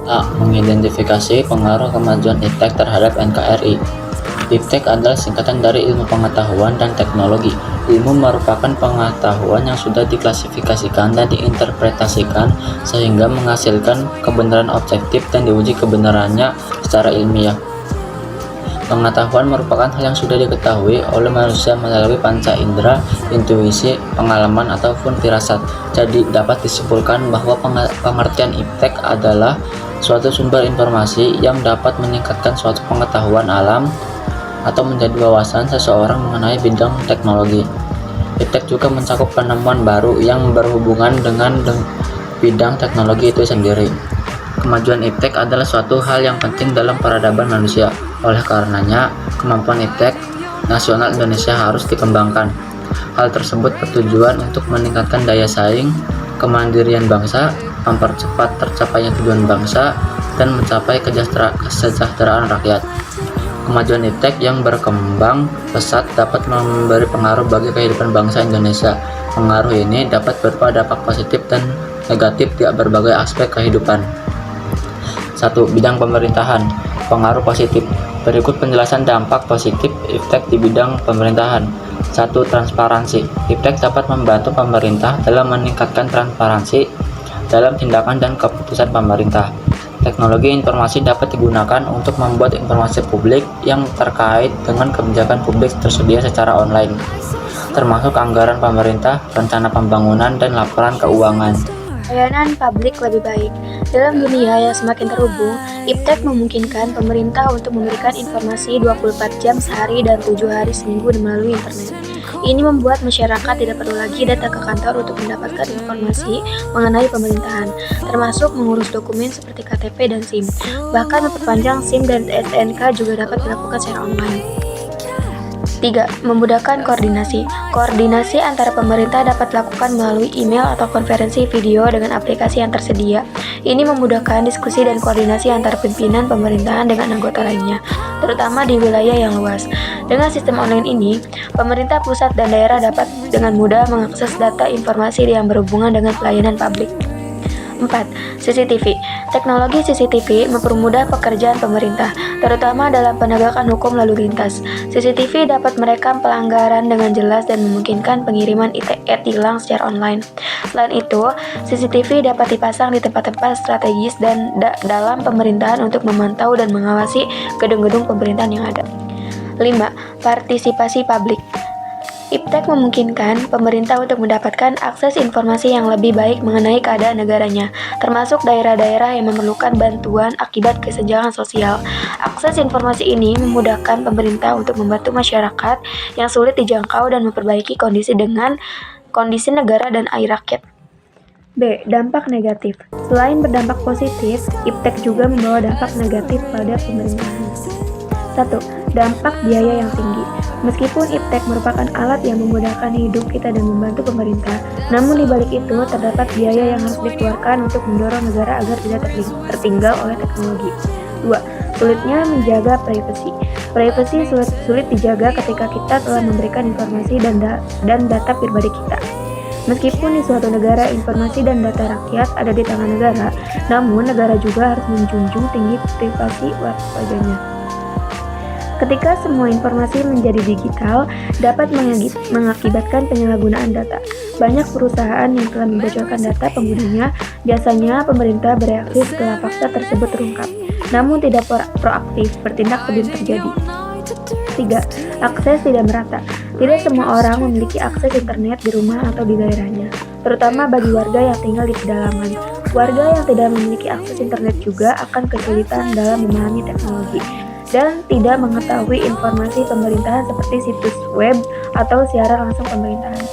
A. Mengidentifikasi pengaruh kemajuan iptek terhadap NKRI. Iptek adalah singkatan dari ilmu pengetahuan dan teknologi. Ilmu merupakan pengetahuan yang sudah diklasifikasikan dan diinterpretasikan sehingga menghasilkan kebenaran objektif dan diuji kebenarannya secara ilmiah. Pengetahuan merupakan hal yang sudah diketahui oleh manusia melalui panca indera, intuisi, pengalaman, ataupun firasat. Jadi dapat disimpulkan bahwa pengertian iptek adalah suatu sumber informasi yang dapat meningkatkan suatu pengetahuan alam atau menjadi wawasan seseorang mengenai bidang teknologi. Iptek juga mencakup penemuan baru yang berhubungan dengan bidang teknologi itu sendiri. Kemajuan iptek adalah suatu hal yang penting dalam peradaban manusia. Oleh karenanya, kemampuan iptek nasional Indonesia harus dikembangkan. Hal tersebut bertujuan untuk meningkatkan daya saing, kemandirian bangsa, mempercepat tercapainya tujuan bangsa, dan mencapai kesejahteraan rakyat. Kemajuan iptek yang berkembang pesat dapat memberi pengaruh bagi kehidupan bangsa Indonesia. Pengaruh ini dapat berupa dampak positif dan negatif di berbagai aspek kehidupan. 1. Bidang pemerintahan. Pengaruh positif. Berikut penjelasan dampak positif iptek di bidang pemerintahan. 1. Transparansi. Iptek dapat membantu pemerintah dalam meningkatkan transparansi dalam tindakan dan keputusan pemerintah. Teknologi informasi dapat digunakan untuk membuat informasi publik yang terkait dengan kebijakan publik tersedia secara online, termasuk anggaran pemerintah, rencana pembangunan, dan laporan keuangan. Layanan publik lebih baik. Dalam dunia yang semakin terhubung, iptek memungkinkan pemerintah untuk memberikan informasi 24 jam sehari dan 7 hari seminggu melalui internet. Ini membuat masyarakat tidak perlu lagi datang ke kantor untuk mendapatkan informasi mengenai pemerintahan, termasuk mengurus dokumen seperti KTP dan SIM. Bahkan memperpanjang SIM dan STNK juga dapat dilakukan secara online. 3. Memudahkan koordinasi. Koordinasi antara pemerintah dapat dilakukan melalui email atau konferensi video dengan aplikasi yang tersedia. Ini memudahkan diskusi dan koordinasi antara pimpinan pemerintahan dengan anggota lainnya, terutama di wilayah yang luas. Dengan sistem online ini, pemerintah pusat dan daerah dapat dengan mudah mengakses data informasi yang berhubungan dengan pelayanan publik. 4. CCTV. Teknologi CCTV mempermudah pekerjaan pemerintah, terutama dalam penegakan hukum lalu lintas. CCTV dapat merekam pelanggaran dengan jelas dan memungkinkan pengiriman e-tilang secara online. Selain itu, CCTV dapat dipasang di tempat-tempat strategis dan dalam pemerintahan untuk memantau dan mengawasi gedung-gedung pemerintahan yang ada. 5. Partisipasi publik. Iptek memungkinkan pemerintah untuk mendapatkan akses informasi yang lebih baik mengenai keadaan negaranya, termasuk daerah-daerah yang memerlukan bantuan akibat kesenjangan sosial. Akses informasi ini memudahkan pemerintah untuk membantu masyarakat yang sulit dijangkau dan memperbaiki kondisi negara dan rakyat. B. Dampak negatif. Selain berdampak positif, iptek juga membawa dampak negatif pada pemerintahan. 1. Dampak biaya yang tinggi. Meskipun iptek merupakan alat yang memudahkan hidup kita dan membantu pemerintah, namun di balik itu terdapat biaya yang harus dikeluarkan untuk mendorong negara agar tidak tertinggal oleh teknologi. 2. Sulitnya menjaga privasi. Privasi sulit dijaga ketika kita telah memberikan informasi dan data pribadi kita. Meskipun di suatu negara informasi dan data rakyat ada di tangan negara, namun negara juga harus menjunjung tinggi privasi warganya. Ketika semua informasi menjadi digital, dapat mengakibatkan penyalahgunaan data. Banyak perusahaan yang telah membocorkan data penggunanya, biasanya pemerintah bereaksi setelah fakta tersebut terungkap, namun tidak proaktif bertindak sebelum terjadi. 3. Akses tidak merata. Tidak semua orang memiliki akses internet di rumah atau di daerahnya, terutama bagi warga yang tinggal di pedalaman. Warga yang tidak memiliki akses internet juga akan kesulitan dalam memahami teknologi dan tidak mengetahui informasi pemerintahan seperti situs web atau siaran langsung pemerintahan.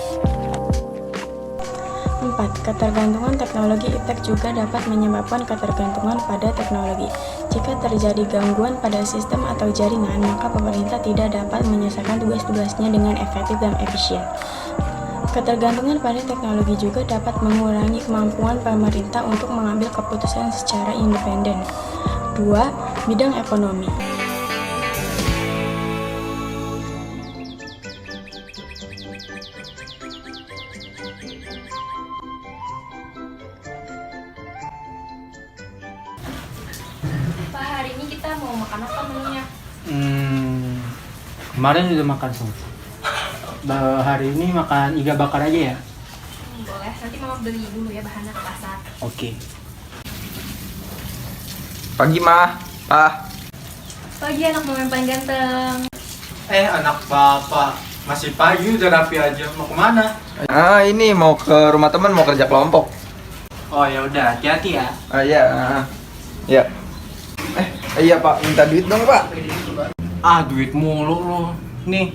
4. Ketergantungan teknologi. Iptek juga dapat menyebabkan ketergantungan pada teknologi. Jika terjadi gangguan pada sistem atau jaringan, maka pemerintah tidak dapat menyelesaikan tugas-tugasnya dengan efektif dan efisien. Ketergantungan pada teknologi juga dapat mengurangi kemampuan pemerintah untuk mengambil keputusan secara independen. 2. Bidang ekonomi. mau makan apa menunya? Kemarin udah makan soto. Hari ini makan iga bakar aja ya? Boleh, nanti mama beli dulu ya bahannya ke pasar. Oke. Pagi mah, Pak. Pagi anak mama yang paling ganteng. Anak bapak. Masih pagi udah rapi aja. Mau kemana? Ini mau ke rumah teman, mau kerja kelompok. Oh ya udah, hati-hati ya. Iya. Ya. Iya Pak, minta duit dong Pak. Duit mulu lo. Nih.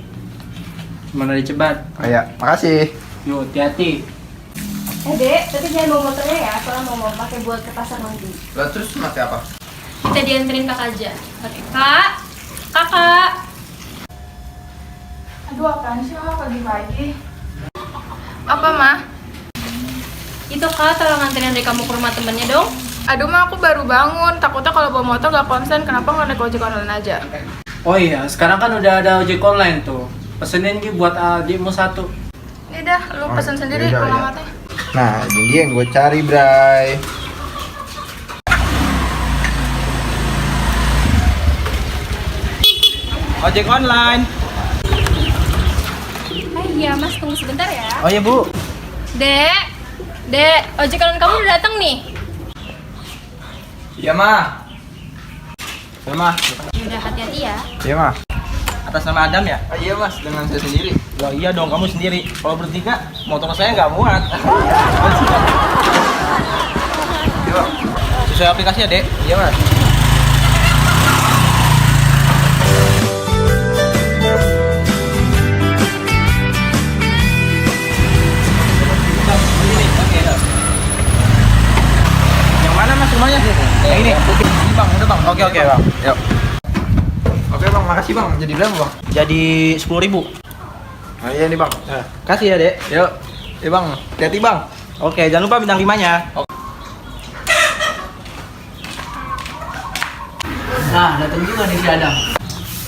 Mana dicebat? Iya, makasih. Yuk, hati-hati. Dek, tapi jangan bawa motornya ya, soalnya mau pakai buat ke pasar nanti. Lah terus pakai apa? Kita dianterin kak aja. Oke, kak. Kakak. Aduh, apaan sih mama pagi-pagi? Apa, mah? Itu kak, tolong anterin dari kamu ke rumah temennya dong. Aduh, mah aku baru bangun. Takutnya kalau bawa motor gak konsen, kenapa nggak naik ojek online aja? Oh iya, sekarang kan udah ada ojek online tuh. Pesenin Ki buat adikmu satu. Ini dah, lu pesen sendiri yaudah, ya. alamatnya. Nah, ini dia yang gue cari, Bray. Ojek online. Iya, mas, tunggu sebentar ya. Oh iya Bu. Dek, ojek online kamu udah datang nih. Iya, Mah. Ya Mah. Udah hati-hati ya. Iya, Mah. Atas nama Adam ya? Iya, Mas, dengan saya sendiri. Ya iya dong, kamu sendiri. Kalau bertiga, motor saya nggak muat. Iya, Bang. Sesuai aplikasi ya, Dek? Iya, Mas. Yang mana Mas rumahnya? Yang ini. Ini Bang, udah Bang. Oke Bang. Yuk. Oke, Bang, makasih, Bang. Jadi berapa, Bang? Jadi 10.000. Oh iya nih, Bang. Kasih ya, Dek. Yuk. Iya, Bang. Hati-hati, Bang. Oke, jangan lupa bintang 5-nya. Nah, datang juga nih si Adam.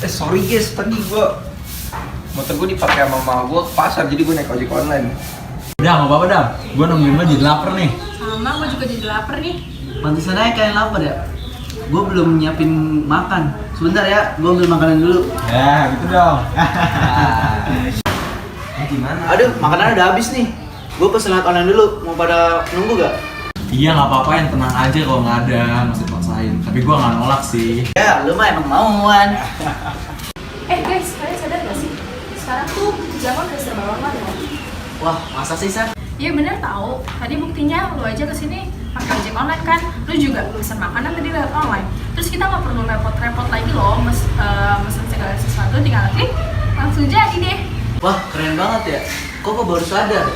Sorry guys, tadi gua motor gua dipakai sama mama gua ke pasar, jadi gua naik ojek online. Udah, nggak apa-apa dah. Gue nungguin lo jadi lapar nih. Sama, gue juga jadi lapar nih. Pantesan aja kalian lapar ya. Gue belum nyiapin makan. Sebentar ya, gue ambil makanan dulu. Ya, gitu dong. Gimana? Aduh, makanan udah habis nih. Gue pesen lewat online dulu. Mau pada nunggu gak? Iya, nggak apa-apa, yang tenang aja kalau nggak ada, nggak usah dipaksain. Tapi gue nggak nolak sih. Ya, lu mah emang mauan. Guys, kalian sadar gak sih? Sekarang tuh zaman udah serba online loh. Wah, masa sih, San? Iya bener tahu. Tadi buktinya lu aja kesini pakai ojek online kan. Lu juga pesen makanan tadi lewat online. Terus kita nggak perlu repot-repot lagi loh mesen segala sesuatu, tinggal klik langsung jadi deh. Wah, keren banget ya. Kok baru sadar?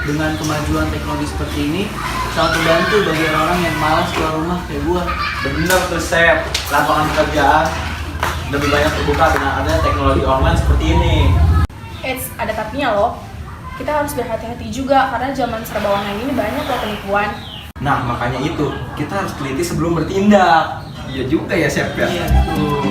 Dengan kemajuan teknologi seperti ini, sangat membantu bagi orang-orang yang malas keluar rumah kayak gua. Bener tuh, Sep. Lapangan pekerjaan lebih banyak terbuka dengan adanya teknologi online seperti ini. Ada tapinya loh. Kita harus berhati-hati juga karena zaman serba online ini banyak loh penipuan. Nah, makanya itu, kita harus teliti sebelum bertindak. Iya juga ya, Chef ya. Iya, tuh.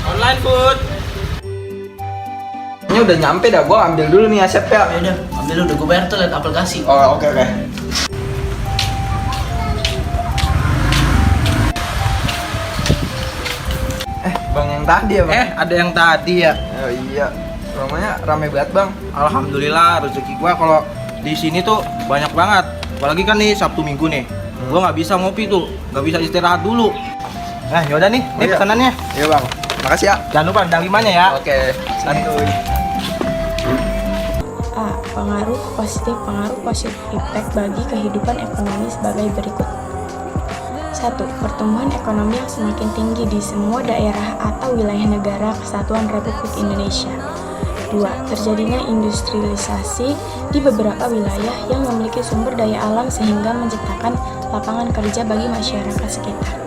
Online food. Ini udah nyampe dah, gua ambil dulu nih ya, Chef ya. Ya udah, ambil udah gue bayar tuh liat aplikasi. Oh, oke. Bang yang tadi ya, Bang? Ada yang tadi ya. Oh iya. Rumahnya rame banget, Bang. Alhamdulillah rezeki gua kalau di sini tuh banyak banget. Apalagi kan nih Sabtu Minggu nih. Gua nggak bisa ngopi tuh, nggak bisa istirahat dulu. Yaudah nih, Oh, nih iya. pesanannya. Iya, Bang. Makasih ya. Jangan lupa bintang 5-nya ya. Oke. Santuy. A. Pengaruh positif impact bagi kehidupan ekonomi sebagai berikut. 1. Pertumbuhan ekonomi yang semakin tinggi di semua daerah atau wilayah negara Kesatuan Republik Indonesia. 2. Terjadinya industrialisasi di beberapa wilayah yang memiliki sumber daya alam sehingga menciptakan lapangan kerja bagi masyarakat sekitar.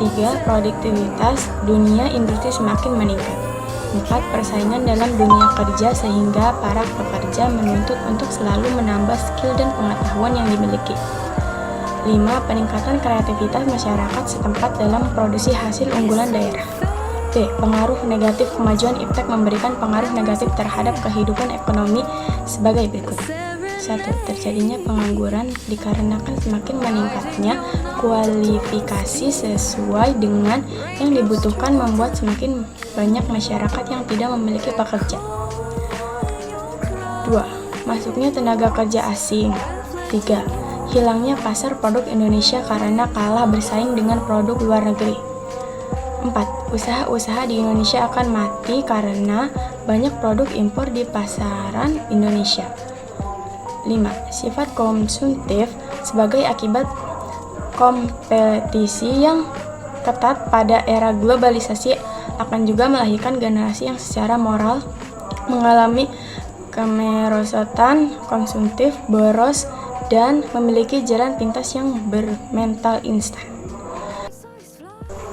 3. Produktivitas dunia industri semakin meningkat. 4. Persaingan dalam dunia kerja sehingga para pekerja menuntut untuk selalu menambah skill dan pengetahuan yang dimiliki. 5. Peningkatan kreativitas masyarakat setempat dalam produksi hasil unggulan daerah. B. Pengaruh negatif kemajuan iptek memberikan pengaruh negatif terhadap kehidupan ekonomi sebagai berikut. 1. Terjadinya pengangguran dikarenakan semakin meningkatnya kualifikasi sesuai dengan yang dibutuhkan membuat semakin banyak masyarakat yang tidak memiliki pekerja. 2. Masuknya tenaga kerja asing. 3. Hilangnya pasar produk Indonesia karena kalah bersaing dengan produk luar negeri. 4. Usaha-usaha di Indonesia akan mati karena banyak produk impor di pasaran Indonesia. 5. Sifat konsumtif sebagai akibat kompetisi yang ketat pada era globalisasi akan juga melahirkan generasi yang secara moral mengalami kemerosotan konsumtif, boros, dan memiliki jalan pintas yang bermental instan.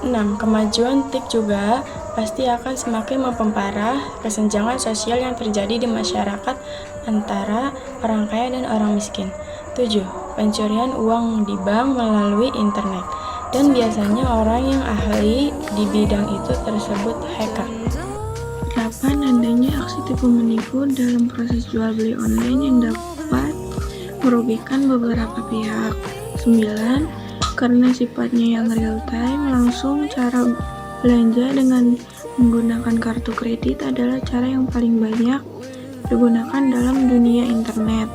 6. Kemajuan TIK juga pasti akan semakin memperparah kesenjangan sosial yang terjadi di masyarakat antara orang kaya dan orang miskin. 7. Pencurian uang di bank melalui internet, dan biasanya orang yang ahli di bidang itu tersebut hacker. 8. Adanya aksi tipu menipu dalam proses jual beli online yang dapat merugikan beberapa pihak. 9. Karena sifatnya yang real time, langsung cara belanja dengan menggunakan kartu kredit adalah cara yang paling banyak digunakan dalam dunia internet.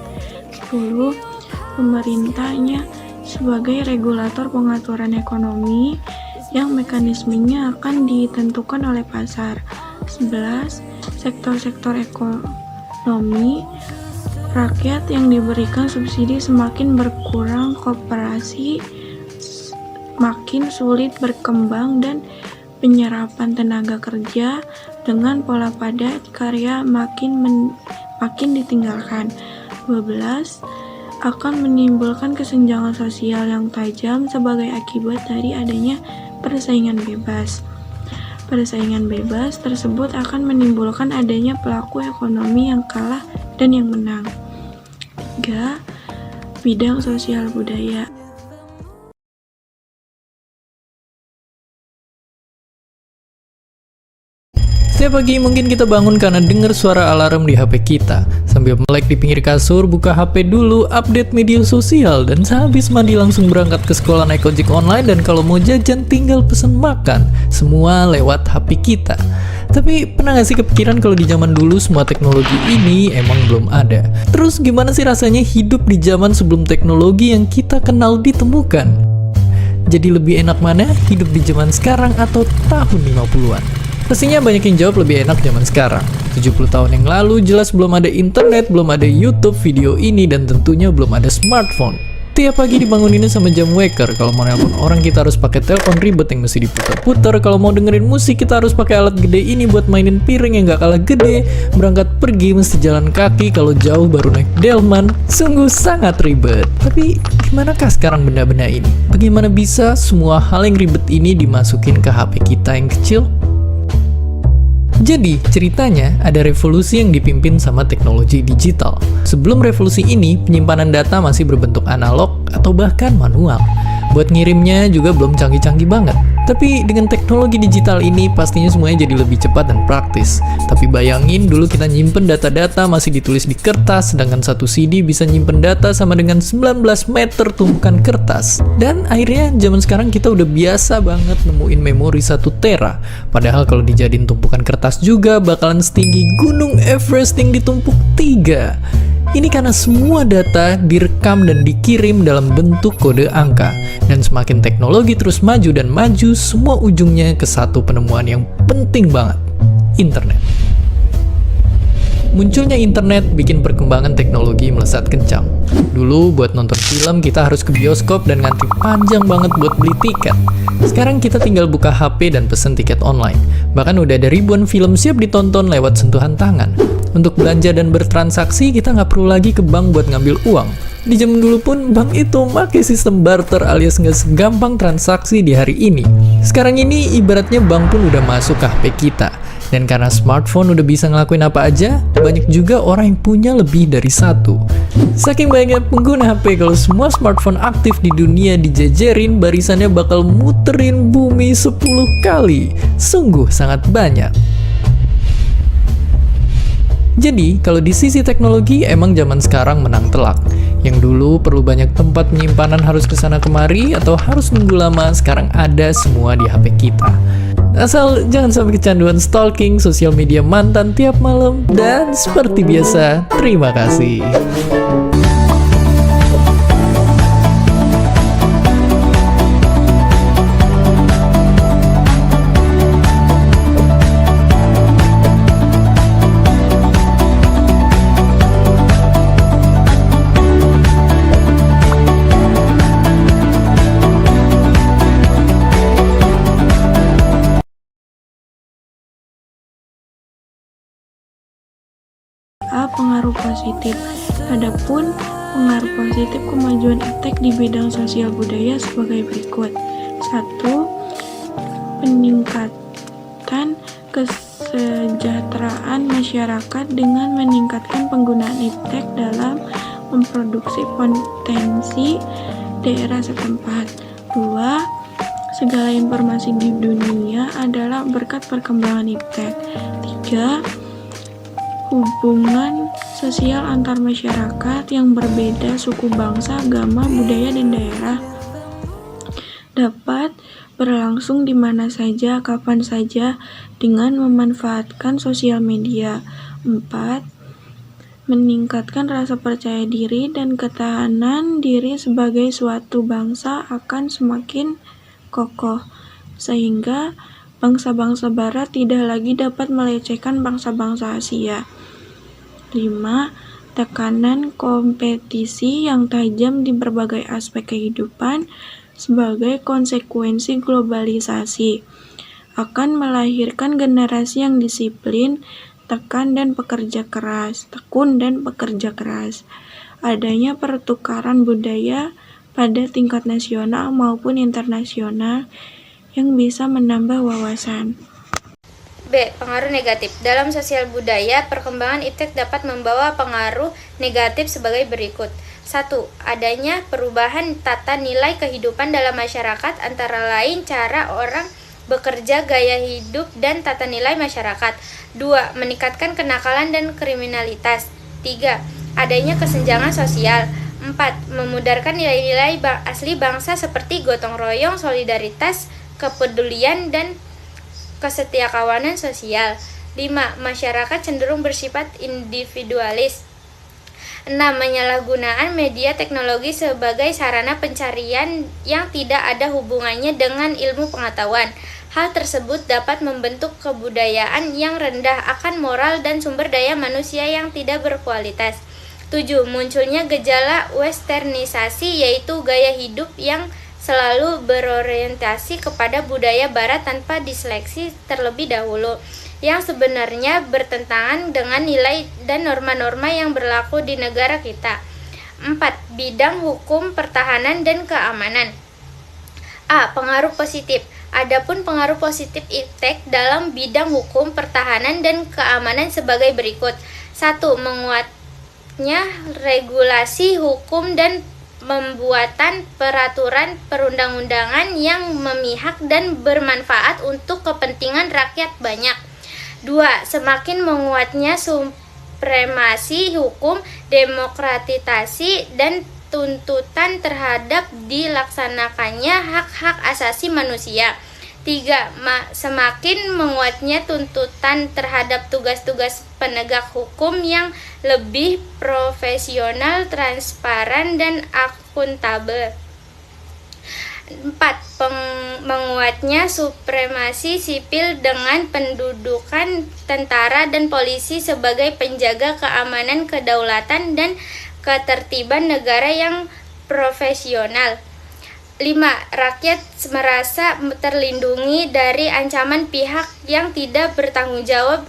10. Pemerintahnya sebagai regulator pengaturan ekonomi yang mekanismenya akan ditentukan oleh pasar. 11. Sektor-sektor ekonomi rakyat yang diberikan subsidi semakin berkurang, koperasi makin sulit berkembang, dan penyerapan tenaga kerja dengan pola padat karya makin ditinggalkan. 12. Akan menimbulkan kesenjangan sosial yang tajam sebagai akibat dari adanya persaingan bebas. Persaingan bebas tersebut akan menimbulkan adanya pelaku ekonomi yang kalah dan yang menang. 3. Bidang sosial budaya. Setiap pagi mungkin kita bangun karena dengar suara alarm di HP kita. Sambil melek di pinggir kasur, buka HP dulu, update media sosial, dan sehabis mandi langsung berangkat ke sekolah naik ojek online, dan kalau mau jajan tinggal pesen makan. Semua lewat HP kita. Tapi pernah gak sih kepikiran kalau di zaman dulu semua teknologi ini emang belum ada? Terus gimana sih rasanya hidup di zaman sebelum teknologi yang kita kenal ditemukan? Jadi lebih enak mana hidup di zaman sekarang atau tahun 50-an? Pastinya banyak yang jawab lebih enak zaman sekarang. 70 tahun yang lalu jelas belum ada internet, belum ada YouTube, video ini, dan tentunya belum ada smartphone. Tiap pagi dibanguninnya sama jam waker. Kalau mau nelpon orang kita harus pakai telepon ribet yang mesti diputar-putar. Kalau mau dengerin musik kita harus pakai alat gede ini buat mainin piring yang gak kalah gede. Berangkat pergi mesti jalan kaki, kalau jauh baru naik delman. Sungguh sangat ribet. Tapi dimanakah sekarang benda-benda ini? Bagaimana bisa semua hal yang ribet ini dimasukin ke HP kita yang kecil? Jadi, ceritanya ada revolusi yang dipimpin sama teknologi digital. Sebelum revolusi ini, penyimpanan data masih berbentuk analog atau bahkan manual. Buat ngirimnya juga belum canggih-canggih banget. Tapi dengan teknologi digital ini pastinya semuanya jadi lebih cepat dan praktis. Tapi bayangin dulu kita nyimpen data-data masih ditulis di kertas, sedangkan satu CD bisa nyimpen data sama dengan 19 meter tumpukan kertas. Dan akhirnya zaman sekarang kita udah biasa banget nemuin memori 1 tera. Padahal kalau dijadiin tumpukan kertas juga bakalan setinggi Gunung Everest yang ditumpuk 3. Ini karena semua data direkam dan dikirim dalam bentuk kode angka. Dan semakin teknologi terus maju dan maju, semua ujungnya ke satu penemuan yang penting banget, internet. Munculnya internet bikin perkembangan teknologi melesat kencang. Dulu buat nonton film kita harus ke bioskop dan ngantri panjang banget buat beli tiket. Sekarang kita tinggal buka HP dan pesen tiket online. Bahkan udah ada ribuan film siap ditonton lewat sentuhan tangan. Untuk belanja dan bertransaksi kita nggak perlu lagi ke bank buat ngambil uang. Di zaman dulu pun bank itu pakai sistem barter alias nggak segampang transaksi di hari ini. Sekarang ini ibaratnya bank pun udah masuk ke HP kita. Dan karena smartphone udah bisa ngelakuin apa aja, banyak juga orang yang punya lebih dari satu. Saking banyak pengguna HP, kalau semua smartphone aktif di dunia dijejerin, barisannya bakal muterin bumi 10 kali. Sungguh sangat banyak. Jadi, kalau di sisi teknologi, emang zaman sekarang menang telak. Yang dulu perlu banyak tempat penyimpanan harus kesana kemari atau harus nunggu lama, sekarang ada semua di HP kita. Asal jangan sampai kecanduan stalking sosial media mantan tiap malam. Dan seperti biasa, terima kasih. Pengaruh positif. Adapun pengaruh positif kemajuan iptek di bidang sosial budaya sebagai berikut. 1. Peningkatan kesejahteraan masyarakat dengan meningkatkan penggunaan iptek dalam memproduksi potensi daerah setempat. 2. Segala informasi di dunia adalah berkat perkembangan iptek. 3. Hubungan sosial antar masyarakat yang berbeda suku, bangsa, agama, budaya, dan daerah dapat berlangsung di mana saja, kapan saja dengan memanfaatkan sosial media. 4. Meningkatkan rasa percaya diri dan ketahanan diri sebagai suatu bangsa akan semakin kokoh, sehingga bangsa-bangsa barat tidak lagi dapat melecehkan bangsa-bangsa Asia. 5. Tekanan kompetisi yang tajam di berbagai aspek kehidupan sebagai konsekuensi globalisasi akan melahirkan generasi yang disiplin, tekun dan pekerja keras. Adanya pertukaran budaya pada tingkat nasional maupun internasional yang bisa menambah wawasan. B. Pengaruh negatif. Dalam sosial budaya, perkembangan iptek dapat membawa pengaruh negatif sebagai berikut. 1. Adanya perubahan tata nilai kehidupan dalam masyarakat, antara lain cara orang bekerja, gaya hidup, dan tata nilai masyarakat. 2. Meningkatkan kenakalan dan kriminalitas. 3. Adanya kesenjangan sosial. 4. Memudarkan nilai-nilai asli bangsa seperti gotong royong, solidaritas, kepedulian, dan kesetiakawanan sosial. 5. Masyarakat cenderung bersifat individualis. 6. Penyalahgunaan media teknologi sebagai sarana pencarian yang tidak ada hubungannya dengan ilmu pengetahuan. Hal tersebut dapat membentuk kebudayaan yang rendah akan moral dan sumber daya manusia yang tidak berkualitas. 7. Munculnya gejala westernisasi, yaitu gaya hidup yang selalu berorientasi kepada budaya barat tanpa diseleksi terlebih dahulu, yang sebenarnya bertentangan dengan nilai dan norma-norma yang berlaku di negara kita. 4. Bidang hukum, pertahanan, dan keamanan. A. Pengaruh positif. Adapun pengaruh positif iptek dalam bidang hukum, pertahanan, dan keamanan sebagai berikut. 1. Menguatnya regulasi hukum dan pembuatan peraturan perundang-undangan yang memihak dan bermanfaat untuk kepentingan rakyat banyak. 2. Semakin menguatnya supremasi hukum, demokratisasi, dan tuntutan terhadap dilaksanakannya hak-hak asasi manusia. 3. Semakin menguatnya tuntutan terhadap tugas-tugas penegak hukum yang lebih profesional, transparan, dan akuntabel. 4. Menguatnya supremasi sipil dengan pendudukan tentara dan polisi sebagai penjaga keamanan, kedaulatan, dan ketertiban negara yang profesional. 5. Rakyat merasa terlindungi dari ancaman pihak yang tidak bertanggung jawab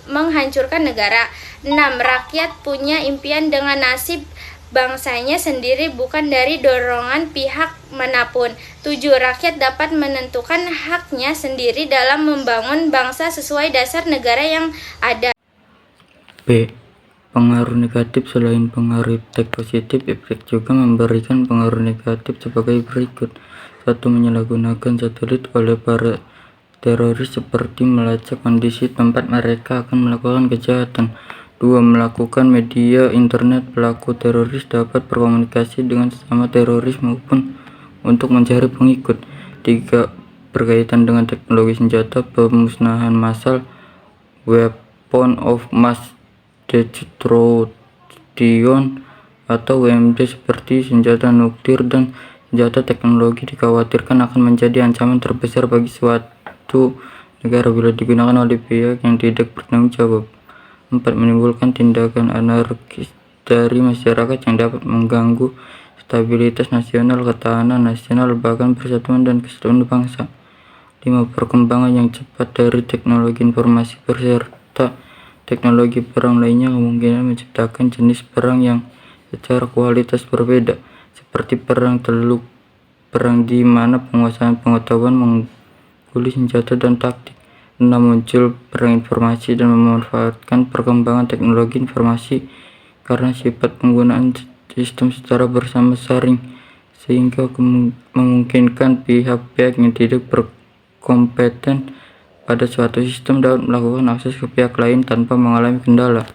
menghancurkan negara. 6. Rakyat punya impian dengan nasib bangsanya sendiri, bukan dari dorongan pihak manapun. 7. Rakyat dapat menentukan haknya sendiri dalam membangun bangsa sesuai dasar negara yang ada. B. Pengaruh negatif. Selain pengaruh iptek positif, iptek juga memberikan pengaruh negatif sebagai berikut. 1. Menyalahgunakan satelit oleh para teroris seperti melacak kondisi tempat mereka akan melakukan kejahatan. 2. Melakukan media internet. Pelaku teroris dapat berkomunikasi dengan sesama teroris maupun untuk mencari pengikut. 3. Berkaitan dengan teknologi senjata pemusnahan massal, weapon of mass destruction atau WMD, seperti senjata nuklir dan senjata teknologi dikhawatirkan akan menjadi ancaman terbesar bagi suatu negara bila digunakan oleh pihak yang tidak bertanggung jawab. 4. Menimbulkan tindakan anarkis dari masyarakat yang dapat mengganggu stabilitas nasional, ketahanan nasional, bahkan persatuan dan kesatuan bangsa. 5. Perkembangan yang cepat dari teknologi informasi beserta teknologi perang lainnya kemungkinan menciptakan jenis perang yang secara kualitas berbeda, seperti perang teluk, perang di mana penguasaan pengetahuan mengguli senjata dan taktik. 6. Muncul perang informasi dan memanfaatkan perkembangan teknologi informasi karena sifat penggunaan sistem secara bersama saring, sehingga memungkinkan pihak-pihak yang tidak berkompeten pada suatu sistem dapat melakukan akses ke pihak lain tanpa mengalami kendala.